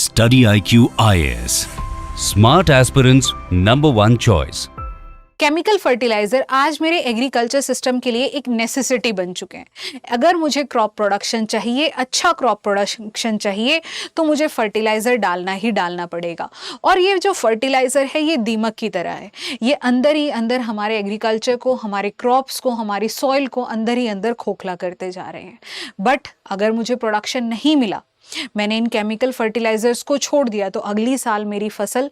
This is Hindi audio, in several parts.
Study IQ IAS. Smart aspirants number one choice. Chemical fertilizer आज मेरे एग्रीकल्चर सिस्टम के लिए एक नेसेसिटी बन चुके हैं। अगर मुझे क्रॉप प्रोडक्शन चाहिए, अच्छा क्रॉप प्रोडक्शन चाहिए, तो मुझे फर्टिलाइजर डालना ही डालना पड़ेगा। और ये जो फर्टिलाइजर है ये दीमक की तरह है, ये अंदर ही अंदर हमारे एग्रीकल्चर को, हमारे क्रॉप्स को, हमारी सॉइल को अंदर ही अंदर खोखला करते जा रहे हैं। बट अगर मुझे प्रोडक्शन नहीं मिला, मैंने इन केमिकल फर्टिलाइजर्स को छोड़ दिया, तो अगली साल मेरी फसल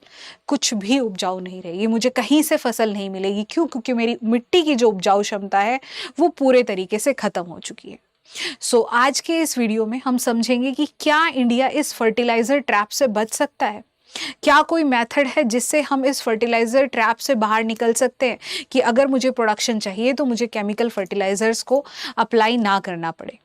कुछ भी उपजाऊ नहीं रहेगी, मुझे कहीं से फसल नहीं मिलेगी। क्यों? क्योंकि मेरी मिट्टी की जो उपजाऊ क्षमता है वो पूरे तरीके से खत्म हो चुकी है। सो आज के इस वीडियो में हम समझेंगे कि क्या इंडिया इस फर्टिलाइजर ट्रैप से बच सकता है। क्या कोई मेथड है जिससे हम इस फर्टिलाइजर ट्रैप से बाहर निकल सकते हैं कि अगर मुझे प्रोडक्शन चाहिए तो मुझे केमिकल फर्टिलाइजर्स को अप्लाई ना करना पड़े।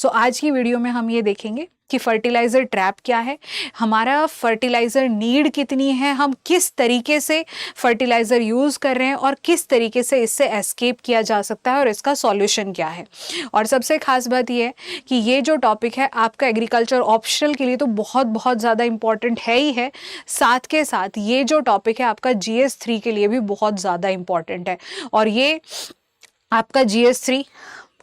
आज की वीडियो में हम ये देखेंगे कि फर्टिलाइजर ट्रैप क्या है, हमारा फर्टिलाइजर नीड कितनी है, हम किस तरीके से फर्टिलाइजर यूज कर रहे हैं और किस तरीके से इससे एस्केप किया जा सकता है और इसका सॉल्यूशन क्या है। और सबसे खास बात यह है कि ये जो टॉपिक है आपका एग्रीकल्चर ऑप्शनल के लिए तो बहुत बहुत ज़्यादा इंपॉर्टेंट है ही है, साथ के साथ ये जो टॉपिक है आपका GS3 के लिए भी बहुत ज़्यादा इंपॉर्टेंट है। और ये आपका GS3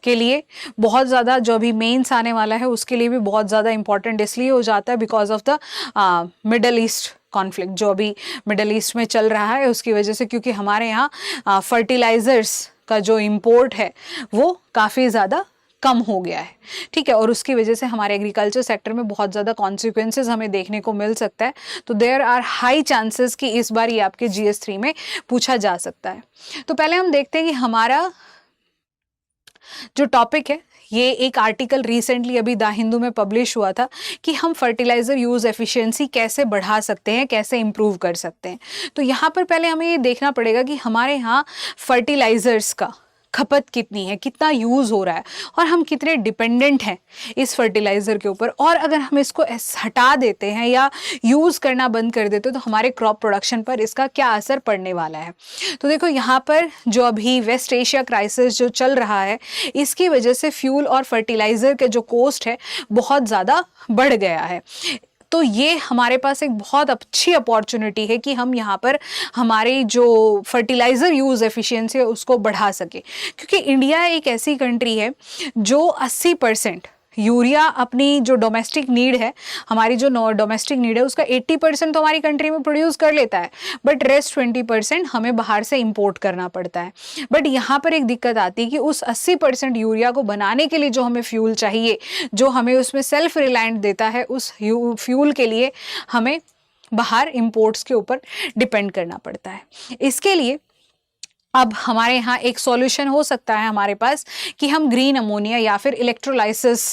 के लिए बहुत ज़्यादा, जो अभी मेंस आने वाला है उसके लिए भी बहुत ज़्यादा इंपॉर्टेंट इसलिए हो जाता है because of the middle east conflict जो अभी मिडल ईस्ट में चल रहा है उसकी वजह से, क्योंकि हमारे यहाँ फर्टिलाइजर्स का जो इम्पोर्ट है वो काफ़ी ज़्यादा कम हो गया है। ठीक है, और उसकी वजह से हमारे एग्रीकल्चर सेक्टर में बहुत ज़्यादा कॉन्सिक्वेंसेज हमें देखने को मिल सकता है। तो देयर आर हाई चांसेस कि इस बार ये आपके GS3 में पूछा जा सकता है। तो पहले हम देखते हैं कि हमारा जो टॉपिक है, ये एक आर्टिकल रिसेंटली अभी द हिंदू में पब्लिश हुआ था कि हम फर्टिलाइजर यूज एफिशिएंसी कैसे बढ़ा सकते हैं, कैसे इंप्रूव कर सकते हैं। तो यहाँ पर पहले हमें ये देखना पड़ेगा कि हमारे यहाँ फर्टिलाइजर्स का खपत कितनी है, कितना यूज़ हो रहा है और हम कितने डिपेंडेंट हैं इस फर्टिलाइज़र के ऊपर। और अगर हम इसको हटा देते हैं या यूज़ करना बंद कर देते हैं तो हमारे क्रॉप प्रोडक्शन पर इसका क्या असर पड़ने वाला है। तो देखो यहाँ पर जो अभी वेस्ट एशिया क्राइसिस जो चल रहा है, इसकी वजह से फ्यूल और फर्टिलाइज़र के जो कॉस्ट है बहुत ज़्यादा बढ़ गया है। तो ये हमारे पास एक बहुत अच्छी अपॉर्चुनिटी है कि हम यहाँ पर हमारी जो फर्टिलाइज़र यूज़ एफिशिएंसी है उसको बढ़ा सके, क्योंकि इंडिया एक ऐसी कंट्री है जो 80% यूरिया अपनी जो डोमेस्टिक नीड है, हमारी जो डोमेस्टिक नीड है उसका 80% तो हमारी कंट्री में प्रोड्यूस कर लेता है, बट रेस्ट 20% हमें बाहर से इंपोर्ट करना पड़ता है। बट यहाँ पर एक दिक्कत आती है कि उस 80% यूरिया को बनाने के लिए जो हमें फ्यूल चाहिए, जो हमें उसमें सेल्फ रिलायंट देता है, उस फ्यूल के लिए हमें बाहर इंपोर्ट्स के ऊपर डिपेंड करना पड़ता है। इसके लिए अब हमारे यहाँ एक सॉल्यूशन हो सकता है हमारे पास कि हम ग्रीन अमोनिया या फिर इलेक्ट्रोलाइसिस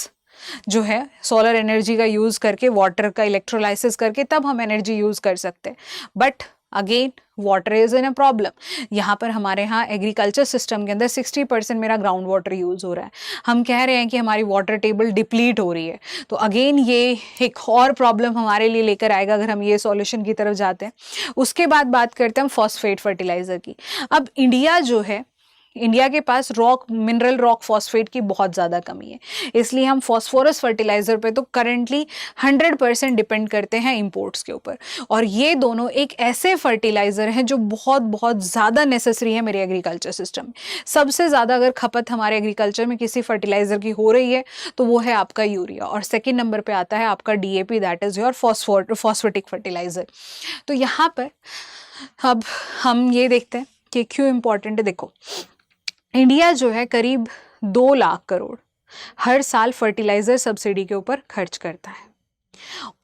जो है सोलर एनर्जी का यूज़ करके, वाटर का इलेक्ट्रोलाइसिस करके तब हम एनर्जी यूज़ कर सकते हैं। But again water is in a problem. यहाँ पर हमारे यहाँ एग्रीकल्चर सिस्टम के अंदर 60% मेरा ग्राउंड वाटर यूज़ हो रहा है। हम कह रहे हैं कि हमारी वाटर टेबल डिप्लीट हो रही है, तो अगेन ये एक और प्रॉब्लम हमारे लिए लेकर आएगा अगर हम ये सॉल्यूशन की तरफ जाते हैं। उसके बाद बात करते हैं हम फॉस्फेट फर्टिलाइज़र की। अब इंडिया जो है, इंडिया के पास मिनरल रॉक फॉस्फेट की बहुत ज़्यादा कमी है, इसलिए हम फॉस्फोरस फर्टिलाइज़र पे तो करेंटली 100% डिपेंड करते हैं इंपोर्ट्स के ऊपर। और ये दोनों एक ऐसे फर्टिलाइज़र हैं जो बहुत बहुत ज़्यादा नेसेसरी है मेरे एग्रीकल्चर सिस्टम में। सबसे ज़्यादा अगर खपत हमारे एग्रीकल्चर में किसी फर्टिलाइज़र की हो रही है तो वो है आपका यूरिया, और सेकेंड नंबर पर आता है आपका DAP, that is your phosphatic fertiliser. तो यहाँ पर अब हम ये देखते हैं कि क्यों इम्पॉर्टेंट है। देखो, इंडिया जो है करीब 2 लाख करोड़ हर साल फर्टिलाइजर सब्सिडी के ऊपर खर्च करता है,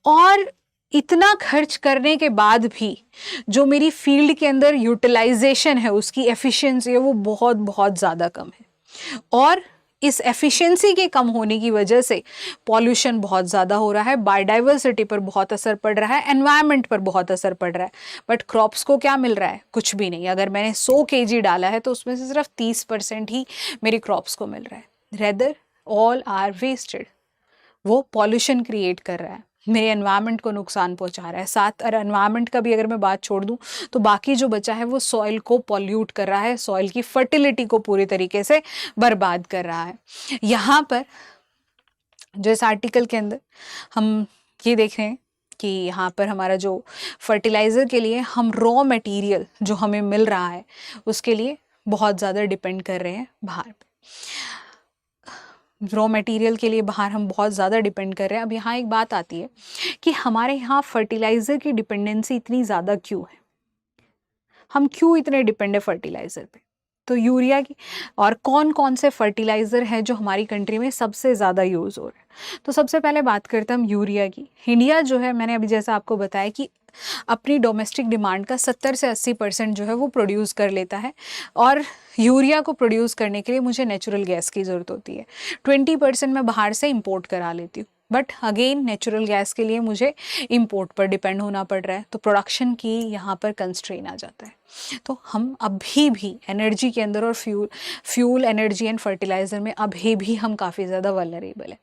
और इतना खर्च करने के बाद भी जो मेरी फील्ड के अंदर यूटिलाइजेशन है, उसकी एफिशिएंसी है, वो बहुत बहुत ज़्यादा कम है। और इस एफिशिएंसी के कम होने की वजह से पॉल्यूशन बहुत ज़्यादा हो रहा है, बायोडाइवर्सिटी पर बहुत असर पड़ रहा है, एनवायरनमेंट पर बहुत असर पड़ रहा है। बट क्रॉप्स को क्या मिल रहा है? कुछ भी नहीं। अगर मैंने 100 kg डाला है तो उसमें से सिर्फ 30% ही मेरी क्रॉप्स को मिल रहा है। Rather all are wasted. वो पॉल्यूशन क्रिएट कर रहा है, मेरे एनवायरनमेंट को नुकसान पहुंचा रहा है। साथ और एनवायरनमेंट का भी अगर मैं बात छोड़ दूं तो बाकी जो बचा है वो सॉइल को पॉल्यूट कर रहा है, सॉइल की फर्टिलिटी को पूरी तरीके से बर्बाद कर रहा है। यहाँ पर जो इस आर्टिकल के अंदर हम ये देख रहे हैं कि यहाँ पर हमारा जो फर्टिलाइज़र के लिए हम रॉ मटेरियल जो हमें मिल रहा है उसके लिए बहुत ज़्यादा डिपेंड कर रहे हैं बाहर पे। रॉ मटेरियल के लिए बाहर हम बहुत ज़्यादा डिपेंड कर रहे हैं। अब यहाँ एक बात आती है कि हमारे यहाँ फर्टिलाइज़र की डिपेंडेंसी इतनी ज़्यादा क्यों है, हम क्यों इतने डिपेंड है फर्टिलाइज़र पे। तो यूरिया की और कौन कौन से फर्टिलाइज़र हैं जो हमारी कंट्री में सबसे ज़्यादा यूज़ हो रहे हैं। तो सबसे पहले बात करते हैं हम यूरिया की। इंडिया जो है, मैंने अभी जैसा आपको बताया कि अपनी डोमेस्टिक डिमांड का 70 से 80% जो है वो प्रोड्यूस कर लेता है, और यूरिया को प्रोड्यूस करने के लिए मुझे नेचुरल गैस की ज़रूरत होती है। 20% मैं बाहर से इंपोर्ट करा लेती हूँ, बट अगेन नेचुरल गैस के लिए मुझे इंपोर्ट पर डिपेंड होना पड़ रहा है, तो प्रोडक्शन की यहाँ पर कंस्ट्रेन आ जाता है। तो हम अभी भी एनर्जी के अंदर और फ्यूल एनर्जी एंड फर्टिलाइज़र में अभी भी हम काफ़ी ज़्यादा वल्नरेबल है।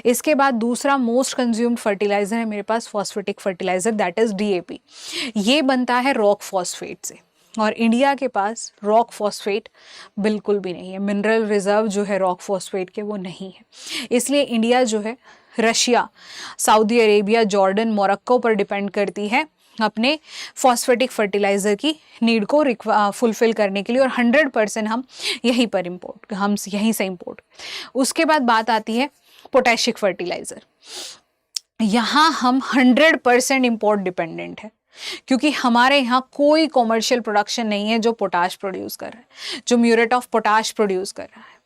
इसके बाद दूसरा मोस्ट कंज्यूम्ड फर्टिलाइज़र है मेरे पास phosphatic fertiliser, that is DAP। ये बनता है रॉक फॉस्फेट से, और इंडिया के पास रॉक फॉस्फेट बिल्कुल भी नहीं है। मिनरल रिजर्व जो है रॉक फॉस्फेट के वो नहीं है, इसलिए इंडिया जो है Russia, Saudi Arabia, Jordan, Morocco पर डिपेंड करती है अपने फॉस्फेटिक फर्टिलाइज़र की नीड को फुलफ़िल करने के लिए, और 100% हम यहीं से इंपोर्ट। उसके बाद बात आती है पोटैशिक फर्टिलाइज़र। यहाँ हम 100% इंपोर्ट डिपेंडेंट है, क्योंकि हमारे यहाँ कोई कॉमर्शियल प्रोडक्शन नहीं है जो पोटाश प्रोड्यूस कर रहा है, जो म्यूरेट ऑफ पोटाश प्रोड्यूस कर रहा है।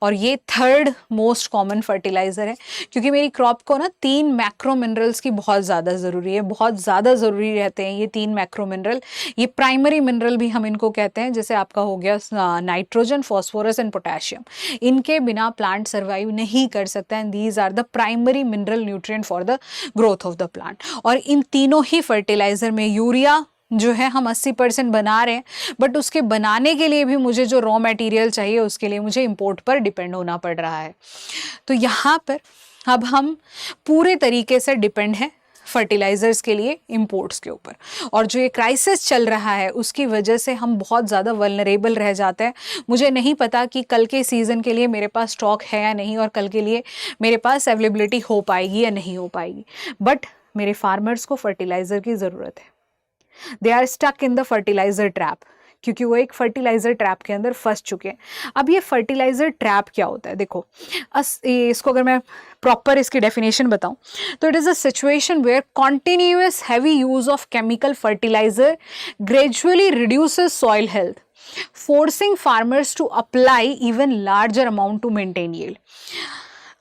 और ये थर्ड मोस्ट कॉमन फर्टिलाइज़र है, क्योंकि मेरी क्रॉप को ना 3 मैक्रो मिनरल्स की बहुत ज़्यादा ज़रूरी है, बहुत ज़्यादा ज़रूरी रहते हैं ये 3 मैक्रो मिनरल। ये प्राइमरी मिनरल भी हम इनको कहते हैं, जैसे आपका हो गया नाइट्रोजन, फॉस्फोरस एंड पोटेशियम। इनके बिना प्लांट सर्वाइव नहीं कर सकता, and these are the primary mineral nutrient for the growth of the plant. और इन तीनों ही फर्टिलाइज़र में यूरिया जो है हम 80% बना रहे हैं, बट उसके बनाने के लिए भी मुझे जो रॉ मटेरियल चाहिए उसके लिए मुझे इंपोर्ट पर डिपेंड होना पड़ रहा है। तो यहाँ पर अब हम पूरे तरीके से डिपेंड हैं फर्टिलाइज़र्स के लिए इंपोर्ट्स के ऊपर, और जो ये क्राइसिस चल रहा है उसकी वजह से हम बहुत ज़्यादा वल्नरेबल रह जाते हैं। मुझे नहीं पता कि कल के सीज़न के लिए मेरे पास स्टॉक है या नहीं, और कल के लिए मेरे पास अवेलेबिलिटी हो पाएगी या नहीं हो पाएगी, बट मेरे फार्मर्स को फर्टिलाइज़र की ज़रूरत है। They are stuck in the fertilizer trap, क्योंकि वो एक फर्टिलाइजर ट्रैप के अंदर फंस चुके हैं। अब ये फर्टिलाइजर ट्रैप क्या होता है, देखो इसको अगर मैं प्रॉपर इसकी डेफिनेशन बताऊं तो it is a situation where continuous heavy use of chemical fertilizer gradually reduces soil health, forcing farmers to apply even larger amount to maintain yield.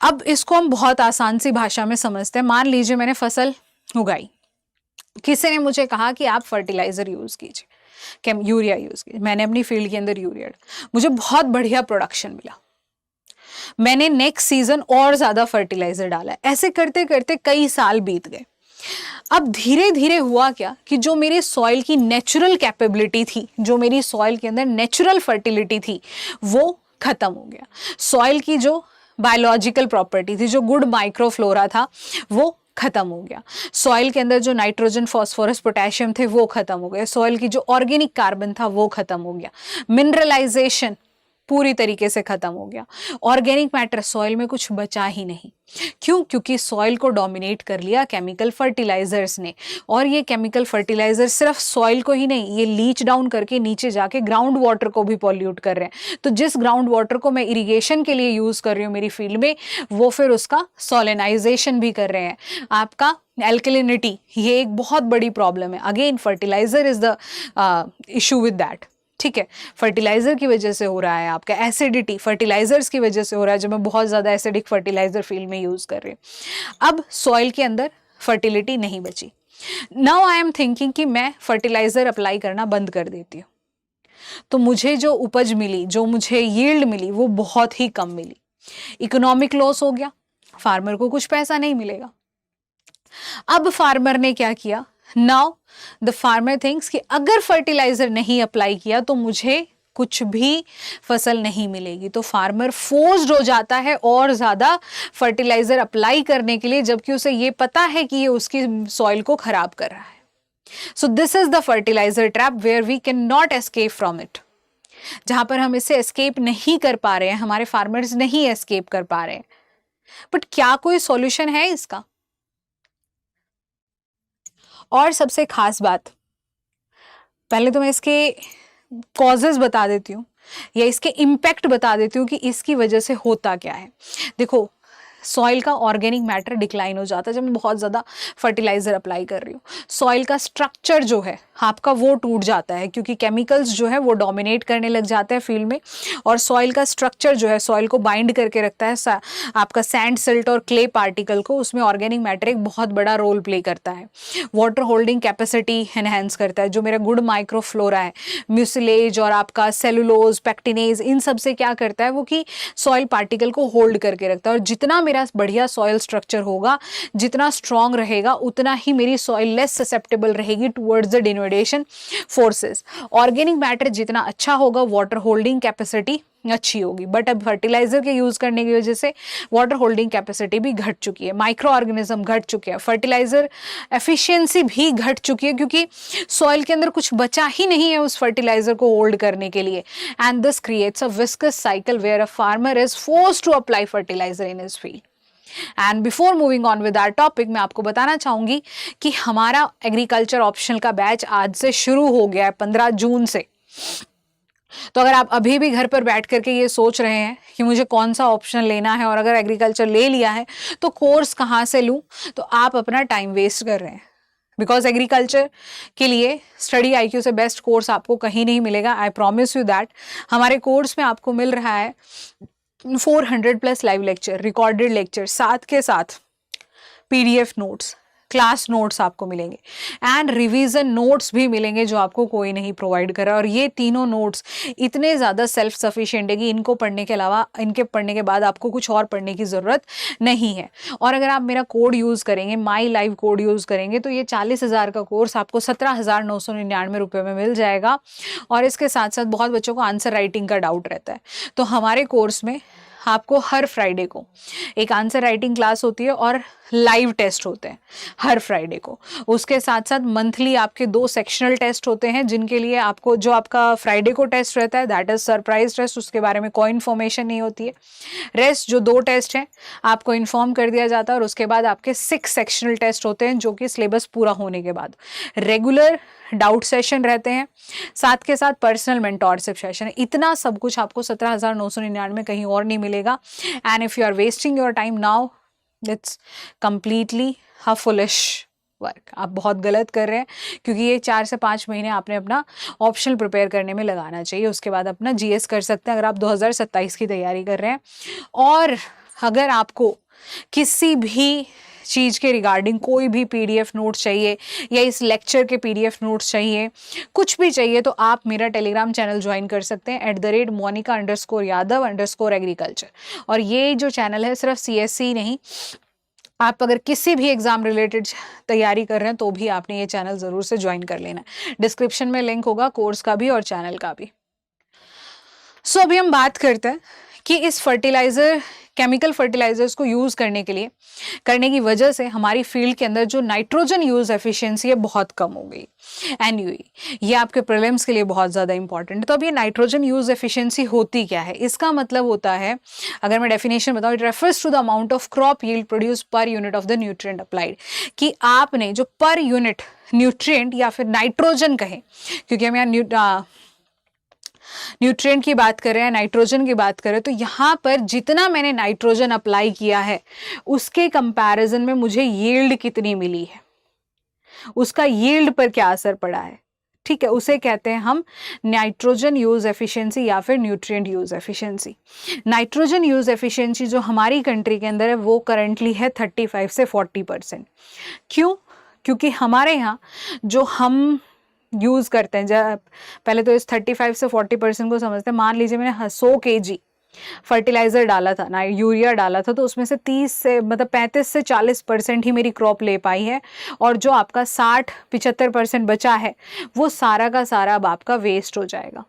अब इसको हम बहुत आसान सी भाषा में समझते हैं। मान लीजिए मैंने फसल उगाई, किसी ने मुझे कहा कि आप फर्टिलाइजर यूज कीजिए, यूरिया यूज कीजिए। मैंने अपनी फील्ड के अंदर यूरिया, मुझे बहुत बढ़िया प्रोडक्शन मिला, मैंने नेक्स्ट सीजन और ज्यादा फर्टिलाइजर डाला। ऐसे करते करते कई साल बीत गए। अब धीरे धीरे हुआ क्या कि जो मेरे सॉइल की नेचुरल कैपेबिलिटी थी, जो मेरी सॉइल के अंदर नेचुरल फर्टिलिटी थी, वो खत्म हो गया। सॉइल की जो बायोलॉजिकल प्रॉपर्टी थी, जो गुड माइक्रोफ्लोरा था, वो खत्म हो गया। सॉइल के अंदर जो नाइट्रोजन, फॉस्फोरस, पोटेशियम थे वो खत्म हो गए। सॉइल की जो ऑर्गेनिक कार्बन था वो खत्म हो गया। मिनरलाइजेशन पूरी तरीके से खत्म हो गया। ऑर्गेनिक मैटर सॉइल में कुछ बचा ही नहीं। क्यों? क्योंकि सॉइल को डोमिनेट कर लिया केमिकल फर्टिलाइजर्स ने। और ये केमिकल फर्टिलाइजर सिर्फ सॉइल को ही नहीं, ये लीच डाउन करके नीचे जाके ग्राउंड वाटर को भी पॉल्यूट कर रहे हैं। तो जिस ग्राउंड वाटर को मैं इरिगेशन के लिए यूज कर रही हूँ मेरी फील्ड में, वो फिर उसका सॉलिनाइजेशन भी कर रहे हैं। आपका एल्कलिनिटी, ये एक बहुत बड़ी प्रॉब्लम है। Again fertilizer is the issue with that. ठीक है, फर्टिलाइजर की वजह से हो रहा है आपका एसिडिटी, फर्टिलाइजर्स की वजह से हो रहा है, जब मैं बहुत ज़्यादा एसिडिक फर्टिलाइजर फील्ड में यूज़ कर रही हूँ। अब सॉइल के अंदर फर्टिलिटी नहीं बची। नाउ आई एम थिंकिंग कि मैं फर्टिलाइजर अप्लाई करना बंद कर देती हूँ, तो मुझे जो उपज मिली, जो मुझे यील्ड मिली, वो बहुत ही कम मिली। इकोनॉमिक लॉस हो गया, फार्मर को कुछ पैसा नहीं मिलेगा। अब फार्मर ने क्या किया, नाउ द फार्मर थिंक्स कि अगर फर्टिलाइजर नहीं अप्लाई किया तो मुझे कुछ भी फसल नहीं मिलेगी। तो फार्मर फोर्स्ड हो जाता है और ज्यादा फर्टिलाइजर अप्लाई करने के लिए, जबकि उसे ये पता है कि ये उसकी सॉइल को खराब कर रहा है। So this is the fertilizer trap where we can not escape from it. जहां पर हम इससे एस्केप नहीं कर पा रहे हैं, हमारे फार्मर्स नहीं एस्केप कर पा रहे हैं। बट क्या कोई सॉल्यूशन है इसका? और सबसे खास बात, पहले तो मैं इसके कॉजेज बता देती हूँ या इसके इम्पैक्ट बता देती हूँ कि इसकी वजह से होता क्या है। देखो, सॉइल का ऑर्गेनिक मैटर डिक्लाइन हो जाता है जब मैं बहुत ज़्यादा फर्टिलाइज़र अप्लाई कर रही हूँ। सॉइल का स्ट्रक्चर जो है आपका वो टूट जाता है, क्योंकि केमिकल्स जो है वो डोमिनेट करने लग जाते हैं फील्ड में, और सॉइल का स्ट्रक्चर जो है सॉइल को बाइंड करके रखता है आपका सैंड, सिल्ट और क्ले पार्टिकल को। उसमें ऑर्गेनिक मैटर एक बहुत बड़ा रोल प्ले करता है। वाटर होल्डिंग कैपेसिटी एनहेंस करता है। जो मेरा गुड माइक्रोफ्लोरा है, म्यूसिलेज और आपका सेलुलोज, पैक्टिनेज, इन सब से क्या करता है वो कि सॉइल पार्टिकल को होल्ड करके रखता है। और जितना मेरा बढ़िया सॉइल स्ट्रक्चर होगा, जितना स्ट्रॉन्ग रहेगा, उतना ही मेरी सॉइल लेस ससेप्टेबल रहेगी towards the denudation forces. Organic matter जितना अच्छा होगा, वाटर होल्डिंग कैपेसिटी अच्छी होगी। बट अब फर्टिलाइजर के यूज करने की वजह से वाटर होल्डिंग कैपेसिटी भी घट चुकी है, माइक्रो ऑर्गेनिज्म घट चुके हैं, फर्टिलाइजर एफिशिएंसी भी घट चुकी है, क्योंकि सॉइल के अंदर कुछ बचा ही नहीं है उस फर्टिलाइजर को होल्ड करने के लिए। And this creates a viscous cycle where a farmer is forced to apply fertilizer in his field. And before moving on with that topic, मैं आपको बताना चाहूंगी कि हमारा एग्रीकल्चर ऑप्शनल का बैच आज से शुरू हो गया है, 15 जून से। तो अगर आप अभी भी घर पर बैठ करके ये सोच रहे हैं कि मुझे कौन सा ऑप्शन लेना है, और अगर एग्रीकल्चर ले लिया है तो कोर्स कहाँ से लूँ, तो आप अपना टाइम वेस्ट कर रहे हैं। बिकॉज एग्रीकल्चर के लिए स्टडी IQ से बेस्ट कोर्स आपको कहीं नहीं मिलेगा। I promise you that. हमारे कोर्स में आपको मिल रहा है 400+ लाइव लेक्चर, रिकॉर्डेड लेक्चर, साथ के साथ PDF नोट्स, क्लास नोट्स आपको मिलेंगे, एंड रिवीजन नोट्स भी मिलेंगे जो आपको कोई नहीं प्रोवाइड कर रहा। और ये तीनों नोट्स इतने ज़्यादा सेल्फ सफिशिएंट है कि इनको पढ़ने के अलावा, इनके पढ़ने के बाद आपको कुछ और पढ़ने की ज़रूरत नहीं है। और अगर आप मेरा कोड यूज़ करेंगे, माई लाइव कोड यूज़ करेंगे, तो ये 40,000 का कोर्स आपको 17,999 रुपये में मिल जाएगा। और इसके साथ साथ बहुत बच्चों को आंसर राइटिंग का डाउट रहता है, तो हमारे कोर्स में आपको हर फ्राइडे को एक आंसर राइटिंग क्लास होती है और लाइव टेस्ट होते हैं हर फ्राइडे को। उसके साथ साथ मंथली आपके 2 सेक्शनल टेस्ट होते हैं, जिनके लिए आपको, जो आपका फ्राइडे को टेस्ट रहता है दैट इज सरप्राइज टेस्ट, उसके बारे में कोई इन्फॉर्मेशन नहीं होती है। रेस्ट जो 2 टेस्ट हैं आपको इन्फॉर्म कर दिया जाता है, और उसके बाद आपके 6 सेक्शनल टेस्ट होते हैं, जो कि सिलेबस पूरा होने के बाद रेगुलर डाउट सेशन रहते हैं, साथ के साथ पर्सनल मेंटोरशिप सेशन। इतना सब कुछ आपको 17,999 कहीं और नहीं मिलेगा। And if you are wasting your time now, it's completely a foolish work. आप बहुत गलत कर रहे हैं, क्योंकि ये 4 से 5 महीने आपने अपना ऑप्शनल प्रिपेयर करने में लगाना चाहिए। उसके बाद अपना GS कर सकते हैं अगर आप 2027 की तैयारी कर रहे हैं। और अगर आपको किसी भी चीज़ के रिगार्डिंग कोई भी PDF नोट्स चाहिए, या इस लेक्चर के PDF नोट्स चाहिए, कुछ भी चाहिए, तो आप मेरा टेलीग्राम चैनल ज्वाइन कर सकते हैं @monica_yadav_agriculture। और ये जो चैनल है सिर्फ CSC नहीं, आप अगर किसी भी एग्जाम रिलेटेड तैयारी कर रहे हैं तो भी आपने ये चैनल ज़रूर से ज्वाइन कर लेना है। डिस्क्रिप्शन में लिंक होगा कोर्स का भी और चैनल का भी। सो अभी हम बात करते हैं कि इस फर्टिलाइज़र, केमिकल फर्टिलाइजर्स को यूज़ करने की वजह से हमारी फील्ड के अंदर जो नाइट्रोजन यूज़ एफिशिएंसी है बहुत कम हो गई। NUE ये आपके प्रीलिम्स के लिए बहुत ज़्यादा इंपॉर्टेंट है। तो अब ये नाइट्रोजन यूज़ एफिशिएंसी होती क्या है? इसका मतलब होता है, अगर मैं डेफिनेशन बताऊँ, it refers to the amount of crop yield produce per unit of the nutrient applied. कि आपने जो पर यूनिट न्यूट्रिएंट या फिर नाइट्रोजन कहें, क्योंकि हम यहाँ न्यूट्रिएंट की बात कर रहे हैं, नाइट्रोजन की बात कर रहे हैं, तो यहाँ पर जितना मैंने नाइट्रोजन अप्लाई किया है उसके कंपैरिजन में मुझे यील्ड कितनी मिली है, उसका यील्ड पर क्या असर पड़ा है, ठीक है, उसे कहते हैं हम नाइट्रोजन यूज एफिशिएंसी या फिर nutrient use efficiency. Nitrogen use efficiency जो हमारी कंट्री के अंदर है वो करंटली है 35 से 40%। क्यों? क्योंकि हमारे यहाँ जो हम यूज़ करते हैं, जब पहले तो इस 35 से 40% को समझते हैं। मान लीजिए मैंने 100 kg फर्टिलाइज़र डाला था ना, यूरिया डाला था, तो उसमें से 35 से 40% ही मेरी क्रॉप ले पाई है, और जो आपका 60-75% बचा है वो सारा का सारा अब आपका वेस्ट हो जाएगा।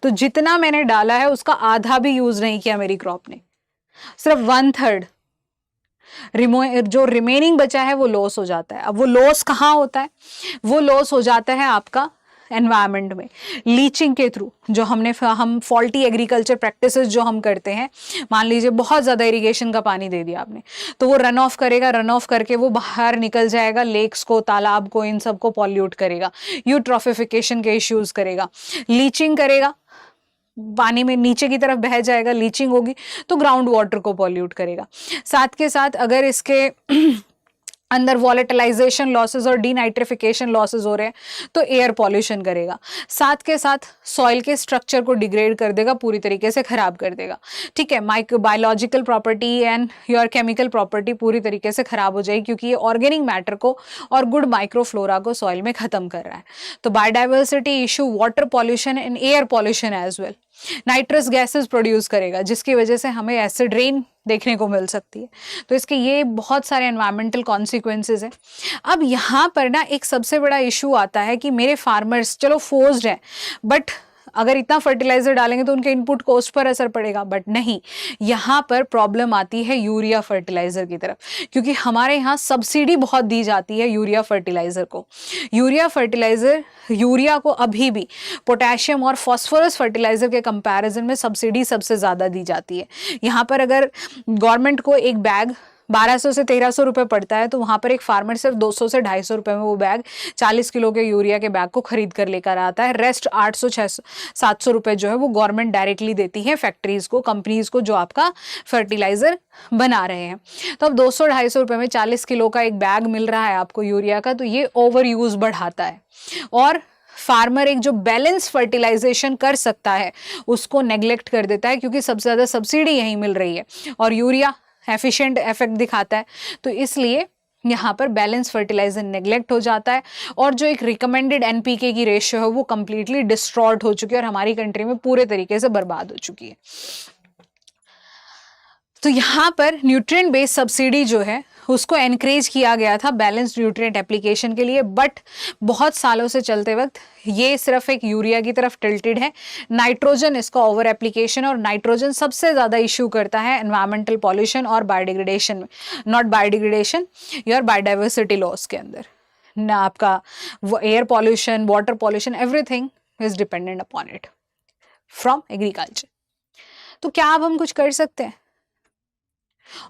तो जितना मैंने डाला है उसका आधा भी यूज़ नहीं किया मेरी क्रॉप ने, सिर्फ 1/3 जो रिमेनिंग बचा है वो लॉस हो जाता है। अब वो लॉस कहाँ होता है? वो लॉस हो जाता है आपका एनवायरनमेंट में लीचिंग के थ्रू जो हम फॉल्टी एग्रीकल्चर प्रैक्टिसेस जो हम करते हैं, मान लीजिए बहुत ज़्यादा इरिगेशन का पानी दे दिया आपने, तो वो रन ऑफ करेगा, रन ऑफ करके वो बाहर निकल जाएगा, लेक्स को, तालाब को, इन सबको पॉल्यूट करेगा, यूट्रोफिफिकेशन के इश्यूज करेगा। लीचिंग करेगा, पानी में नीचे की तरफ बह जाएगा, लीचिंग होगी तो ग्राउंड वाटर को पॉल्यूट करेगा। साथ के साथ अगर इसके अंदर वॉलेटिलाइजेशन लॉसेस और डीनाइट्रिफिकेशन लॉसेस हो रहे हैं तो एयर पॉल्यूशन करेगा। साथ के साथ सॉइल के स्ट्रक्चर को डिग्रेड कर देगा, पूरी तरीके से खराब कर देगा। ठीक है, biological property and your chemical property पूरी तरीके से खराब हो जाएगी, क्योंकि ये ऑर्गेनिक मैटर को और गुड माइक्रोफ्लोरा को सॉइल में खत्म कर रहा है। तो biodiversity issue, water pollution and air pollution as well. Nitrous gases produce करेगा, जिसकी वजह से हमें एसिड रेन देखने को मिल सकती है। तो इसके ये बहुत सारे एनवायरमेंटल कॉन्सिक्वेंसेज हैं। अब यहाँ पर ना एक सबसे बड़ा इशू आता है कि मेरे फार्मर्स चलो फोर्स्ड हैं, बट अगर इतना फर्टिलाइजर डालेंगे तो उनके इनपुट कॉस्ट पर असर पड़ेगा, बट नहीं, यहाँ पर प्रॉब्लम आती है यूरिया फर्टिलाइजर की तरफ, क्योंकि हमारे यहाँ सब्सिडी बहुत दी जाती है यूरिया फर्टिलाइजर को। यूरिया को अभी भी पोटेशियम और फास्फोरस फर्टिलाइजर के कंपैरिजन में सब्सिडी सबसे ज़्यादा दी जाती है। यहाँ पर अगर गवर्नमेंट को एक बैग 1200 से 1300 रुपये पड़ता है, तो वहाँ पर एक फार्मर सिर्फ 200 से 250 रुपये में वो बैग 40 किलो के यूरिया के बैग को खरीद कर लेकर आता है। रेस्ट 800 600 700 रुपये जो है वो गवर्नमेंट डायरेक्टली देती है फैक्ट्रीज़ को, कंपनीज़ को, जो आपका फर्टिलाइज़र बना रहे हैं। तो अब 200-250 रुपये में 40 किलो का एक बैग मिल रहा है आपको यूरिया का, तो ये ओवर यूज़ बढ़ाता है और फार्मर एक जो बैलेंस फर्टिलाइजेशन कर सकता है उसको नेग्लेक्ट कर देता है, क्योंकि सबसे ज़्यादा सब्सिडी यहीं मिल रही है और यूरिया एफिशिएंट इफेक्ट दिखाता है। तो इसलिए यहाँ पर बैलेंस फर्टिलाइजर नेग्लेक्ट हो जाता है और जो एक रिकमेंडेड एनपीके की रेशियो है वो कंप्लीटली डिस्ट्रॉयड हो चुकी है और हमारी कंट्री में पूरे तरीके से बर्बाद हो चुकी है। तो यहाँ पर न्यूट्रिएंट बेस्ड सब्सिडी जो है उसको एनकरेज किया गया था बैलेंस न्यूट्रिएंट एप्लीकेशन के लिए, बट बहुत सालों से चलते वक्त ये सिर्फ एक यूरिया की तरफ टिल्टेड है। नाइट्रोजन इसका ओवर एप्लीकेशन, और नाइट्रोजन सबसे ज़्यादा इशू करता है एनवायरमेंटल पॉल्यूशन और बायोडिग्रेडेशन में, not biodegradation, your biodiversity loss के अंदर ना, आपका air pollution, water pollution, everything is dependent upon it from agriculture. तो क्या अब हम कुछ कर सकते हैं?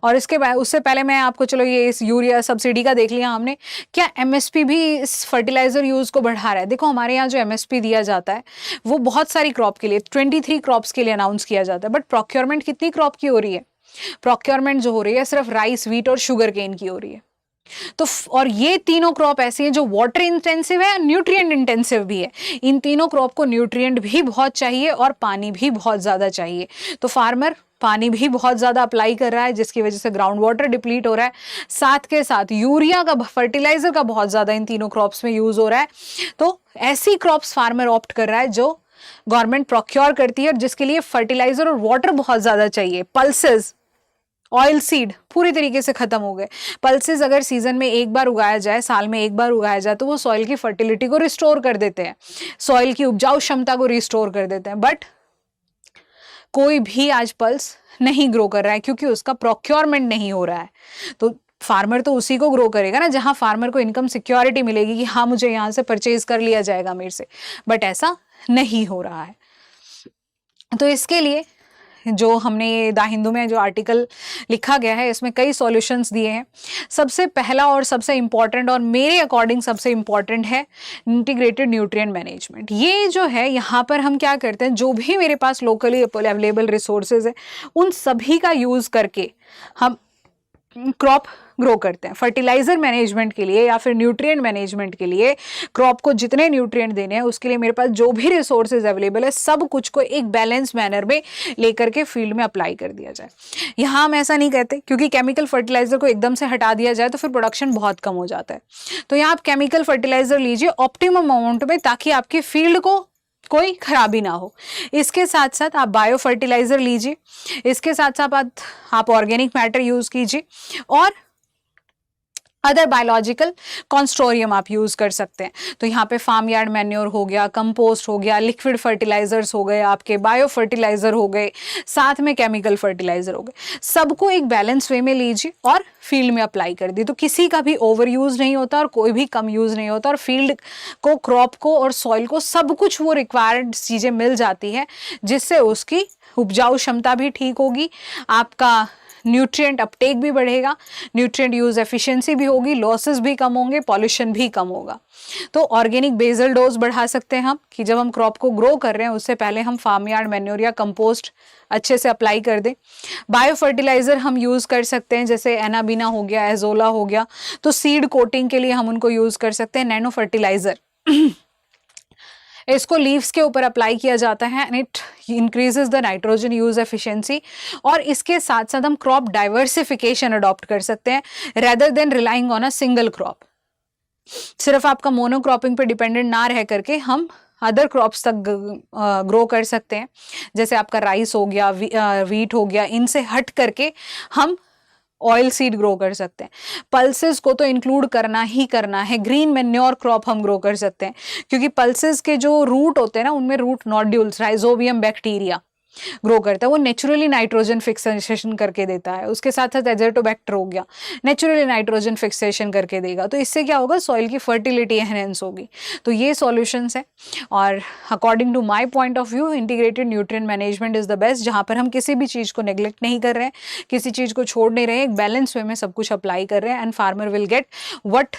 और इसके बाद उससे पहले मैं आपको, चलो ये इस यूरिया सब्सिडी का देख लिया हमने, क्या एमएसपी भी इस फर्टिलाइजर यूज को बढ़ा रहा है? देखो हमारे यहाँ जो एमएसपी दिया जाता है वो बहुत सारी क्रॉप के लिए, 23 क्रॉप्स के लिए अनाउंस किया जाता है, बट प्रोक्योरमेंट कितनी क्रॉप की हो रही है? प्रोक्योरमेंट जो हो रही है सिर्फ राइस, व्हीट और शुगर केन की हो रही है। तो और ये तीनों क्रॉप ऐसी हैं जो वाटर इंटेंसिव है, न्यूट्रिएंट इंटेंसिव भी है। इन तीनों क्रॉप को न्यूट्रिएंट भी बहुत चाहिए और पानी भी बहुत ज़्यादा चाहिए। तो फार्मर पानी भी बहुत ज़्यादा अप्लाई कर रहा है, जिसकी वजह से ग्राउंड वाटर डिप्लीट हो रहा है। साथ के साथ यूरिया का, फर्टिलाइजर का बहुत ज़्यादा इन तीनों क्रॉप्स में यूज़ हो रहा है। तो ऐसी क्रॉप्स फार्मर ऑप्ट कर रहा है जो गवर्नमेंट प्रोक्योर करती है और जिसके लिए फर्टिलाइजर और वाटर बहुत ज़्यादा चाहिए। पल्सेस, ऑयल सीड पूरी तरीके से खत्म हो गए। पल्सेस अगर सीजन में एक बार उगाया जाए, साल में एक बार उगाया जाए, तो वो सॉइल की फर्टिलिटी को रिस्टोर कर देते हैं, सॉइल की उपजाऊ क्षमता को रिस्टोर कर देते हैं। बट कोई भी आज पल्स नहीं ग्रो कर रहा है क्योंकि उसका प्रोक्योरमेंट नहीं हो रहा है। तो फार्मर तो उसी को ग्रो करेगा ना जहां फार्मर को इनकम सिक्योरिटी मिलेगी कि हाँ मुझे यहाँ से परचेज कर लिया जाएगा मेरे से, बट ऐसा नहीं हो रहा है। तो इसके लिए जो हमने द हिंदू में जो आर्टिकल लिखा गया है इसमें कई सॉल्यूशंस दिए हैं। सबसे पहला और सबसे इम्पॉर्टेंट और मेरे अकॉर्डिंग सबसे इम्पॉर्टेंट है इंटीग्रेटेड न्यूट्रिएंट मैनेजमेंट। ये जो है यहाँ पर हम क्या करते हैं, जो भी मेरे पास लोकली अवेलेबल रिसोर्सेज है उन सभी का यूज़ करके हम क्रॉप ग्रो करते हैं। फर्टिलाइजर मैनेजमेंट के लिए या फिर न्यूट्रिएंट मैनेजमेंट के लिए क्रॉप को जितने न्यूट्रिएंट देने हैं उसके लिए मेरे पास जो भी रिसोर्सेज अवेलेबल है सब कुछ को एक बैलेंस मैनर में लेकर के फील्ड में अप्लाई कर दिया जाए। यहाँ हम ऐसा नहीं कहते क्योंकि केमिकल फर्टिलाइजर को एकदम से हटा दिया जाए तो फिर प्रोडक्शन बहुत कम हो जाता है। तो यहाँ आप केमिकल फर्टिलाइजर लीजिए ऑप्टिमम अमाउंट में ताकि आपकी फील्ड को कोई खराबी ना हो। इसके साथ साथ आप बायो फर्टिलाइजर लीजिए, इसके साथ साथ आप ऑर्गेनिक मैटर यूज कीजिए और अदर बायोलॉजिकल कॉन्स्टोरियम आप यूज़ कर सकते हैं। तो यहाँ पे फार्म यार्ड मैन्योर हो गया, कंपोस्ट हो गया, लिक्विड फर्टिलाइजर्स हो गए, आपके बायो फर्टिलाइजर हो गए, साथ में केमिकल फर्टिलाइजर हो गए। सबको एक बैलेंस वे में लीजिए और फील्ड में अप्लाई कर दी। तो किसी का भी ओवर यूज़ नहीं होता और कोई भी कम यूज़ नहीं होता, और फील्ड को, क्रॉप को और सॉइल को सब कुछ वो रिक्वायर्ड चीज़ें मिल जाती है, जिससे उसकी उपजाऊ क्षमता भी ठीक होगी, आपका न्यूट्रिएंट अपटेक भी बढ़ेगा, न्यूट्रिएंट यूज एफिशिएंसी भी होगी, लॉसेस भी कम होंगे, पॉल्यूशन भी कम होगा। तो ऑर्गेनिक बेसल डोज बढ़ा सकते हैं हम, कि जब हम क्रॉप को ग्रो कर रहे हैं उससे पहले हम फार्म यार्ड मैन्योर या कंपोस्ट अच्छे से अप्लाई कर दें। बायो फर्टिलाइजर हम यूज़ कर सकते हैं, जैसे एनाबीना हो गया, एजोला हो गया, तो सीड कोटिंग के लिए हम उनको यूज़ कर सकते हैं। नैनो फर्टिलाइजर इसको लीव्स के ऊपर अप्लाई किया जाता है, and it increases the nitrogen use efficiency. और इसके साथ साथ हम क्रॉप डाइवर्सिफिकेशन अडॉप्ट कर सकते हैं, rather than relying on a single crop. सिर्फ आपका मोनोक्रॉपिंग पे डिपेंडेंट ना रह करके हम अदर क्रॉप्स तक ग्रो कर सकते हैं, जैसे आपका राइस हो गया, वीट हो गया, इनसे हट करके हम ऑयल सीड ग्रो कर सकते हैं। पल्सेस को तो इंक्लूड करना ही करना है। ग्रीन मैन्योर क्रॉप हम ग्रो कर सकते हैं, क्योंकि पल्सेस के जो रूट होते हैं ना, उनमें root nodules, rhizobium bacteria grow करता है, वो नेचुरली नाइट्रोजन फिक्सेशन करके देता है। उसके साथ साथ एजर्टोबैक्टर हो गया, नेचुरली नाइट्रोजन फिक्सेशन करके देगा। तो इससे क्या होगा, सॉइल की फर्टिलिटी एनहेंस होगी। तो ये सॉल्यूशंस हैं, और according to my point of view integrated nutrient management is the best, जहाँ पर हम किसी भी चीज़ को नेग्लेक्ट नहीं कर रहे हैं, किसी चीज़ को छोड़ नहीं रहे हैं, एक बैलेंस वे में सब कुछ अप्लाई कर रहे हैं, and farmer will get what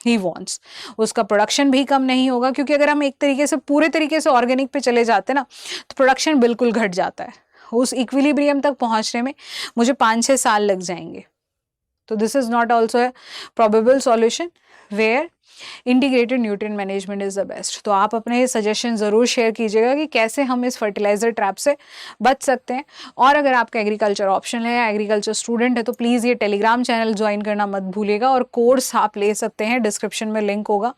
he wants. उसका प्रोडक्शन भी कम नहीं होगा, क्योंकि अगर हम एक तरीके से पूरे तरीके से ऑर्गेनिक पे चले जाते हैं ना, तो प्रोडक्शन बिल्कुल घट जाता है। उस इक्विलिब्रियम तक पहुंचने में मुझे 5-6 साल लग जाएंगे। तो this is not also a probable solution where integrated nutrient management is the best. तो आप अपने सजेशन ज़रूर शेयर कीजिएगा कि कैसे हम इस फर्टिलाइजर ट्रैप से बच सकते हैं। और अगर आपका एग्रीकल्चर ऑप्शन है या एग्रीकल्चर स्टूडेंट है, तो प्लीज़ ये टेलीग्राम चैनल ज्वाइन करना मत भूलिएगा, और कोर्स आप ले सकते हैं, डिस्क्रिप्शन में लिंक होगा।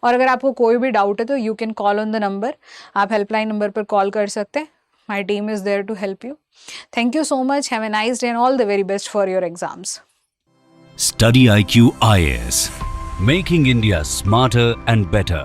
और अगर आपको कोई भी डाउट है तो you can call on the number, आप हेल्पलाइन नंबर पर कॉल कर सकते हैं। My team is there to help you. Thank you so much, have a nice day and all the very best for your exams. Study IQ IAS, making India smarter and better.